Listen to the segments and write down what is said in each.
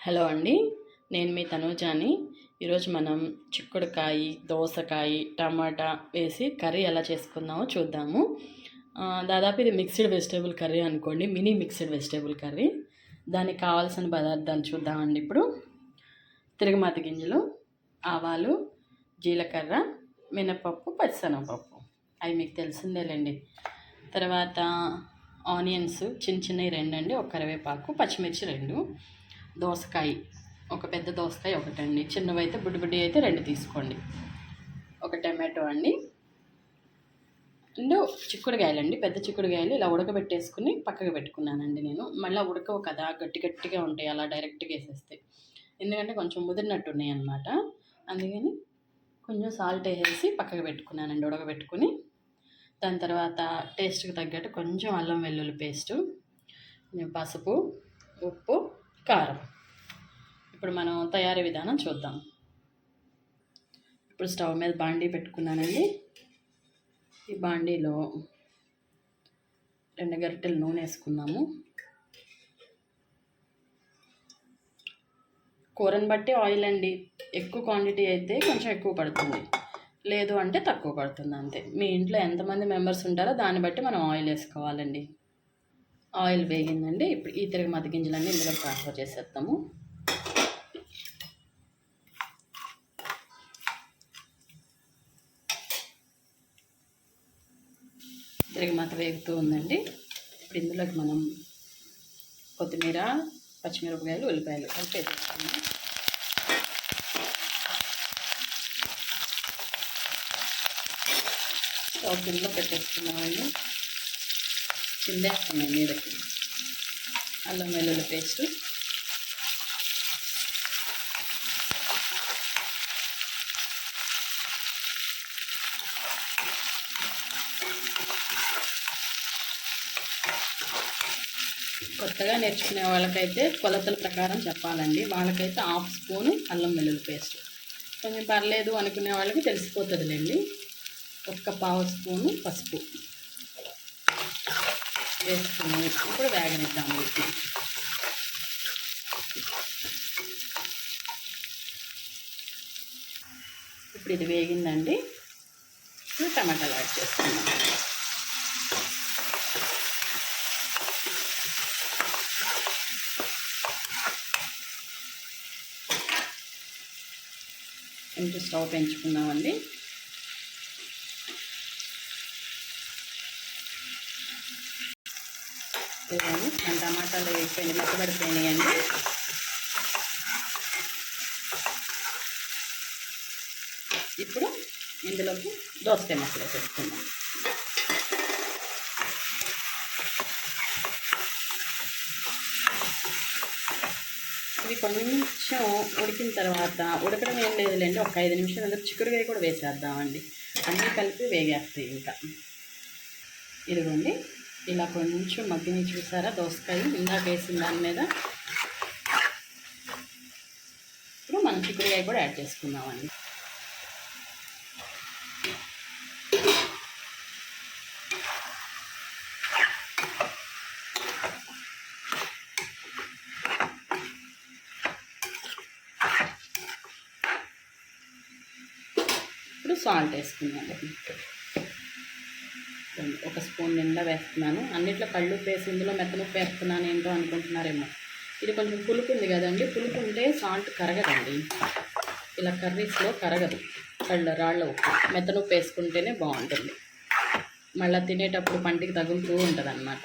Hello అండి, నేను మీ తనూజాని. ఈరోజు మనం చిక్కుడుకాయ, దోసకాయ, టమాటా వేసి కర్రీ ఎలా చేసుకుందామో చూద్దాము. దాదాపు ఇది మిక్స్డ్ వెజిటేబుల్ కర్రీ అనుకోండి, మినీ మిక్స్డ్ వెజిటేబుల్ కర్రీ. దానికి కావాల్సిన పదార్థాలు చూద్దామండి. ఇప్పుడు తిరగమాత గింజలు, ఆవాలు, జీలకర్ర, మినపప్పు, పచ్చిశనగపప్పు, అవి మీకు తెలిసిందేలేండి. తర్వాత ఆనియన్స్ చిన్న చిన్నవి 2 అండి, ఒక కరివేపాకు, పచ్చిమిర్చి 2, దోసకాయ ఒక పెద్ద దోసకాయ ఒకటండి, చిన్నవి అయితే బుడ్డి అయితే 2 తీసుకోండి, ఒక టమాటో అండి, 2 చిక్కుడుకాయలండి, పెద్ద చిక్కుడుకాయలు ఇలా ఉడకబెట్టేసుకుని పక్కకు పెట్టుకున్నానండి. నేను మళ్ళీ ఉడకవు కదా, గట్టిగా ఉంటాయి అలా డైరెక్ట్గా వేసేస్తే, ఎందుకంటే కొంచెం ముదిరినట్టు ఉన్నాయి అన్నమాట. అందుకని కొంచెం సాల్ట్ వేసేసి పక్కకు పెట్టుకున్నానండి ఉడకబెట్టుకుని. దాని తర్వాత టేస్ట్కి తగ్గట్టు కొంచెం అల్లం వెల్లుల్లి పేస్టు, కొంచెం పసుపు, ఉప్పు, కారం. ఇప్పుడు మనం తయారీ విధానం చూద్దాం. ఇప్పుడు స్టవ్ మీద బాండీ పెట్టుకున్నానండి. ఈ బాండీలో 2 గరిటెలు నూనె వేసుకున్నాము. కూరని బట్టి ఆయిల్ అండి, ఎక్కువ క్వాంటిటీ అయితే కొంచెం ఎక్కువ పడుతుంది, లేదు అంటే తక్కువ పడుతుంది, అంతే. మీ ఇంట్లో ఎంతమంది మెంబర్స్ ఉంటారో దాన్ని బట్టి మనం ఆయిల్ వేసుకోవాలండి. ఆయిల్ వేగిందండి. ఇప్పుడు ఈ తిరగమాత గింజలన్నీ ఇందులో ట్రాన్స్ఫర్ చేసేద్దాము. తిరగమాత వేగుతూ ఉందండి. ఇప్పుడు ఇందులోకి మనం కొత్తిమీర, పచ్చిమిరపకాయలు, ఉల్లిపాయలు కలిపి వేసేస్తాము. స్టవ్ కిందలో పెట్టేసుకున్నామండి. చిందేస్తున్నాం మీదకి. అల్లం వెల్లుల్లి పేస్టు, కొత్తగా నేర్చుకునే వాళ్ళకైతే కొలతల ప్రకారం చెప్పాలండి. వాళ్ళకైతే 1/2 స్పూను అల్లం వెల్లుల్లి పేస్ట్, కొంచెం పర్లేదు అనుకునే వాళ్ళకి తెలిసిపోతుందిలేండి. 1/4 స్పూను పసుపు వేసుకుని ఇప్పుడు వేగనిద్దాము. ఇప్పుడు ఇది వేగిందండి. ఇప్పుడు టమాటాలు యాడ్ చేసుకున్నాం. కొంచెం స్టవ్ పెంచుకున్నామండి. మన టమాటాలు వేసిపోయింది, మెత్తబడిపోయినాయండి. ఇప్పుడు ఇందులోకి దోసకాయ ముక్కలు వేసుకుందాం. ఇవి కొంచెం ఉడికిన తర్వాత, ఉడకడం ఏం లేదులేండి, ఒక 5 నిమిషాలు చిక్కుడుకాయ కూడా వేసేద్దామండి. అన్నీ కలిపి వేగేస్తాయి. ఇంకా ఇదిగోండి, ఇలా కొంచెం మగ్గిని చూసారా దోసకాయ ఇందాక వేసిన దాని మీద. ఇప్పుడు మనం చిక్కుడుకాయ కూడా యాడ్ చేసుకుందామండి. ఇప్పుడు సాల్ట్ వేసుకున్నాను. 1 స్పూన్ నిండా వేస్తున్నాను. అన్నిట్లో కళ్ళుప్పు వేసి ఇందులో మెత్తనుప్పు వేస్తున్నాను ఏంటో అనుకుంటున్నారేమో. ఇది కొంచెం పులుపు ఉంది కదండి, పులుపు ఉంటే సాల్ట్ కరగదండి, ఇలా కర్రీస్లో కరగదు. రాళ్ళ ఉప్పు, మెత్తనుప్పు వేసుకుంటేనే బాగుంటుంది. మళ్ళీ తినేటప్పుడు పంటికి తగులుతూ ఉంటుంది అన్నమాట.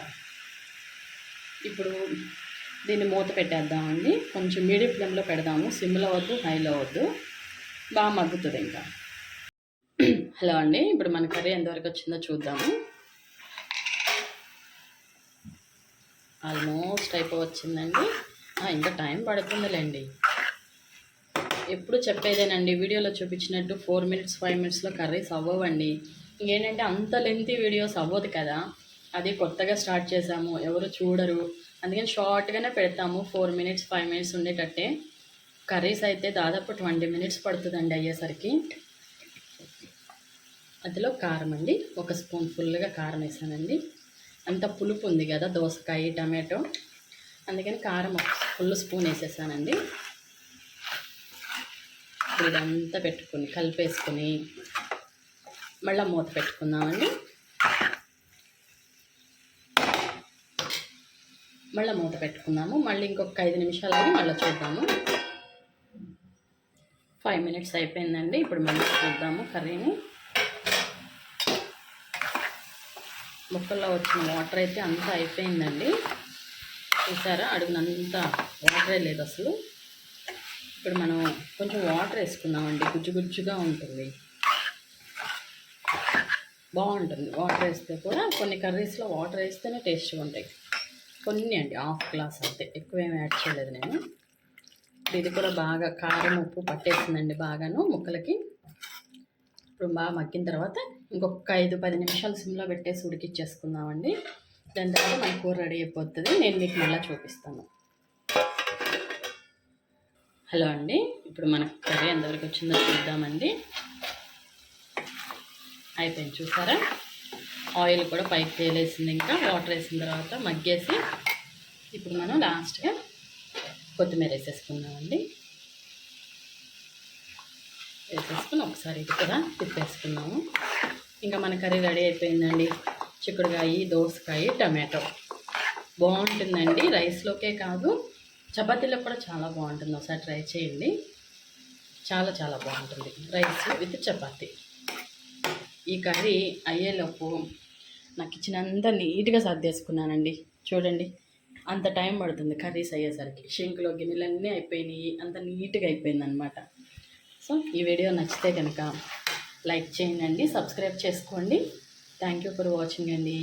ఇప్పుడు దీన్ని మూత పెట్టేద్దామండి. కొంచెం మీడియం ఫ్లేమ్లో పెడదాము, సిమ్లో వద్దు, హైలో వద్దు, బాగా మగ్గుతుంది ఇంకా. హలో అండి, ఇప్పుడు మన కర్రీ ఎంతవరకు వచ్చిందో చూద్దాము. ఆల్మోస్ట్ అయిపోవచ్చిందండి. ఇంకా టైం పడుతుందిలేండి. ఎప్పుడు చెప్పేదేనండి, వీడియోలో చూపించినట్టు 4 మినిట్స్ 5 మినిట్స్లో కర్రీస్ అవ్వవండి. ఇంకేంటంటే అంత లెంతీ వీడియోస్ అవ్వదు కదా, అది కొత్తగా స్టార్ట్ చేసాము, ఎవరు చూడరు, అందుకని షార్ట్గానే పెడతాము. 4 మినిట్స్ 5 మినిట్స్ ఉండేటట్టే. కర్రీస్ అయితే దాదాపు 20 మినిట్స్ పడుతుందండి అయ్యేసరికి. అందులో కారం అండి, 1 స్పూన్ ఫుల్గా కారం వేసానండి. అంత పులుపు ఉంది కదా దోసకాయ, టమాటో, అందుకని కారం ఒక ఫుల్ స్పూన్ వేసేసానండి. ఇప్పుడు ఇదంతా పెట్టుకొని కలిపేసుకొని మళ్ళీ మూత పెట్టుకుందామండి. మళ్ళీ మూత పెట్టుకుందాము. మళ్ళీ ఇంకొక 5 నిమిషాలకి మళ్ళీ చూద్దాము. 5 మినిట్స్ అయిపోయిందండి. ఇప్పుడు మళ్ళీ చూద్దాము కర్రీని. ముక్కల్లో వచ్చిన వాటర్ అయితే అంతా అయిపోయిందండి. చూసారా, అడుగునంతా వాటరే లేదు అసలు. ఇప్పుడు మనం కొంచెం వాటర్ వేసుకుందామండి. గుజ్జు గుజ్జుగా ఉంటుంది, బాగుంటుంది. వాటర్ వేస్తే కూడా కొన్ని కర్రీస్లో వాటర్ వేస్తేనే టేస్ట్గా ఉంటాయి. కొన్ని అండి, హాఫ్ గ్లాస్ అంతే, ఎక్కువ ఏమి యాడ్ చేయలేదు నేను. ఇది కూడా బాగా కారం ఉప్పు పట్టేసిందండి బాగాను ముక్కలకి. ఇప్పుడు బాగా మగ్గిన తర్వాత ఇంకొక 5-10 నిమిషాలు సిమ్లో పెట్టేసి ఉడికిచ్చేసుకుందామండి. దాని తర్వాత మన కూర రెడీ అయిపోతుంది. నేను మీకు మళ్ళీ చూపిస్తాను. హలో అండి, ఇప్పుడు మన కర్రీ ఎంతవరకు వచ్చిందో చూద్దామండి. అయిపోయింది చూసారా, ఆయిల్ కూడా పైకి తేలేసింది. ఇంకా వాటర్ వేసిన తర్వాత మగ్గేసి ఇప్పుడు మనం లాస్ట్గా కొత్తిమీర వేసేసుకుందామండి. వేసేసుకుని ఒకసారి ఇది కూడా తిప్పేసుకున్నాము. ఇంకా మన కర్రీ రెడీ అయిపోయిందండి. చిక్కుడుకాయ, దోసకాయ, టమాటో బాగుంటుందండి. రైస్లోకే కాదు, చపాతీలో కూడా చాలా బాగుంటుంది. ఒకసారి ట్రై చేయండి, చాలా చాలా బాగుంటుంది రైస్ విత్ చపాతీ. ఈ కర్రీ అయ్యేలోపు నా కిచెన్ అంతా నీట్గా సర్దేసుకున్నానండి. చూడండి, అంత టైం పడుతుంది కర్రీస్ అయ్యేసరికి. షింక్లో గిన్నెలన్నీ అయిపోయినాయి, అంత నీట్గా అయిపోయింది అనమాట. సో ఈ వీడియో నచ్చితే కనుక లైక్ చేయండి, సబ్స్క్రైబ్ చేసుకోండి. థ్యాంక్ యూ ఫర్ వాచింగ్ అండి.